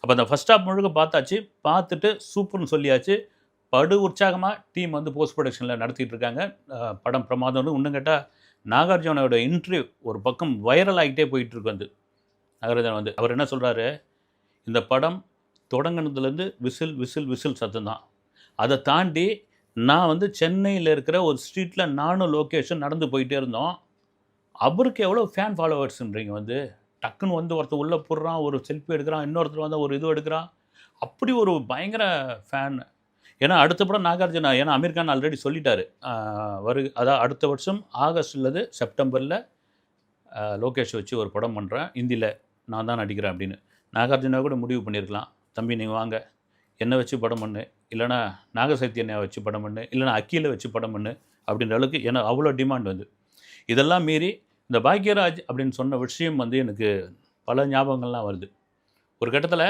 அப்போ அந்த first half முழுக்க பார்த்தாச்சு. பார்த்துட்டு சூப்பர்னு சொல்லியாச்சு. படு உற்சாகமாக டீம் வந்து போஸ்ட் ப்ரொடக்ஷனில் நடத்திட்டு இருக்காங்க. படம் பிரமாதம்னு இன்னும் கேட்டால் நாகார்ஜுனோட இன்டர்வியூ ஒரு பக்கம் வைரல் ஆகிட்டே போயிட்டு இருக்கு. வந்து நாகார்ஜுன வந்து அவர் என்ன சொல்கிறாரு, இந்த படம் தொடங்கினதுலேருந்து விசில் விசில் விசில் சத்தம் தான். அதை தாண்டி நான் வந்து சென்னையில் இருக்கிற ஒரு ஸ்ட்ரீட்டில் நானும் லோகேஷும் நடந்து போயிட்டே இருந்தோம். அவருக்கு எவ்வளோ ஃபேன் ஃபாலோவர்ஸ்ன்றீங்க வந்து டக்குன்னு வந்து ஒருத்தர் உள்ளே போடுறான், ஒரு செல்ஃபி எடுக்கிறான், இன்னொருத்தர் வந்து ஒரு இது எடுக்கிறான். அப்படி ஒரு பயங்கர ஃபேன். ஏன்னா அடுத்த படம் நாகார்ஜுனா, ஏன்னா அமீர் கான் ஆல்ரெடி சொல்லிட்டாரு, அதான் அடுத்த வருஷம் ஆகஸ்ட் அல்லது செப்டம்பரில் லோகேஷ் வச்சு ஒரு படம் பண்ணுறேன், ஹிந்தியில் நான் தான் நடிக்கிறேன் அப்படின்னு. நாகார்ஜுனா கூட முடிவு பண்ணியிருக்கலாம், தம்பி நீங்கள் வாங்க என்னை வச்சு படம் பண்ணு, இல்லைனா நாகசைத்தியனை வச்சு படம் பண்ணு, இல்லைனா அக்கீலை வச்சு படம் பண்ணு அப்படின்ற அளவுக்கு ஏன்னா அவ்வளோ டிமாண்ட் வந்து. இதெல்லாம் மீறி இந்த பாக்யராஜ் அப்படின்னு சொன்ன விஷயம் வந்து எனக்கு பல ஞாபகங்கள்லாம் வருது. ஒரு கட்டத்தில்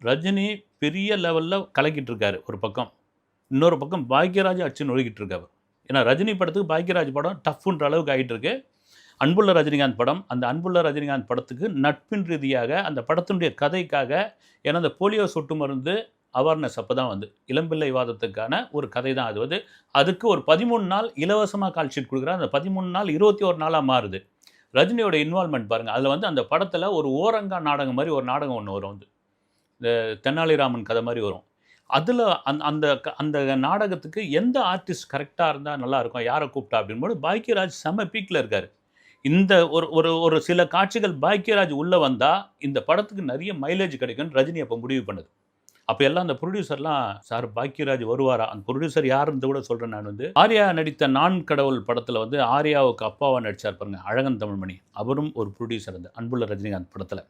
ரஜினி பெரிய லெவலில் கலக்கிட்டு இருக்காரு ஒரு பக்கம், இன்னொரு பக்கம் பாக்யராஜ் அடிச்சு நொழுகிட்டு இருக்காரு. ஏன்னா ரஜினி படத்துக்கு பாக்யராஜ் படம் டஃப்ன்ற அளவுக்கு ஆகிட்டு இருக்கு. அன்புள்ள ரஜினிகாந்த் படம், அந்த அன்புள்ள ரஜினிகாந்த் படத்துக்கு நட்பின் ரீதியாக அந்த படத்தினுடைய கதைக்காக, ஏன்னா அந்த போலியோ சொட்டு மருந்து அவேர்னஸ் அப்போ தான் வந்து இளம்பிள்ளை வாதத்துக்கான ஒரு கதை தான் அது. வந்து அதுக்கு ஒரு 13 நாள் இலவசமாக கால் ஷீட் கொடுக்குறாங்க. அந்த 13 நாள் 21 நாளாக மாறுது. ரஜினியோட இன்வால்மெண்ட் பாருங்கள். அதில் வந்து அந்த படத்தில் ஒரு ஓரங்கா நாடகம் மாதிரி ஒரு நாடகம் ஒன்று வரும். வந்து இந்த தென்னாலிராமன் கதை மாதிரி வரும். அதில் அந்த அந்த நாடகத்துக்கு எந்த ஆர்டிஸ்ட் கரெக்டாக இருந்தால் நல்லாயிருக்கும், யாரை கூப்பிட்டா அப்படின்போது பாக்யராஜ் செம்ம பீக்கில் இருக்கார். இந்த ஒரு ஒரு ஒரு சில காட்சிகள் பாக்யராஜ் உள்ளே வந்தால் இந்த படத்துக்கு நிறைய மைலேஜ் கிடைக்கும்னு ரஜினி அப்போ முடிவு பண்ணுது. அப்போ எல்லாம் அந்த ப்ரொடியூசர்லாம், சார் பாக்யராஜ் வருவாரா, அந்த ப்ரொடியூசர் யாருன்னு கூட சொல்கிறேன் நான். வந்து ஆர்யா நடித்த நான் கடவுள் படத்தில் வந்து ஆர்யாவுக்கு அப்பாவாக நடித்தார் பாருங்க, அழகன் தமிழ்மணி, அவரும் ஒரு ப்ரொடியூசர் அந்த அன்புள்ள ரஜினிகாந்த் படத்தில்.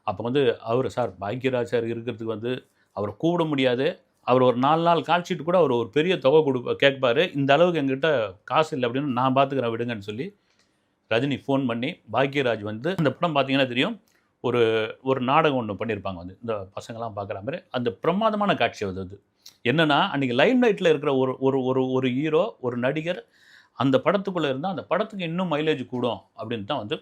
அப்போ வந்து அவர், சார் பாக்யராஜ் சார் இருக்கிறதுக்கு வந்து அவரை கூப்பிட முடியாது, அவர் ஒரு 4 நாள் கால் ஷீட் கூட அவர் ஒரு பெரிய தொகை கேட்பார், இந்த அளவுக்கு எங்கிட்ட காசு இல்லை அப்படின்னு, நான் பார்த்துக்கிறேன் விடுங்கன்னு சொல்லி ரஜினி ஃபோன் பண்ணி பாக்யராஜ் வந்து அந்த படம் பார்த்தீங்கன்னா தெரியும், ஒரு ஒரு நாடகம் ஒன்று பண்ணியிருப்பாங்க வந்து இந்த பசங்கள்லாம் பார்க்குற மாதிரி. அந்த பிரமாதமான காட்சி அது. என்னென்னா அன்றைக்கி லைம் லைட்டில் இருக்கிற ஒரு ஒரு ஒரு ஒரு ஹீரோ, ஒரு நடிகர் அந்த படத்துக்குள்ளே இருந்தால் அந்த படத்துக்கு இன்னும் மைலேஜ் கூடும் அப்படின்னு தான் வந்து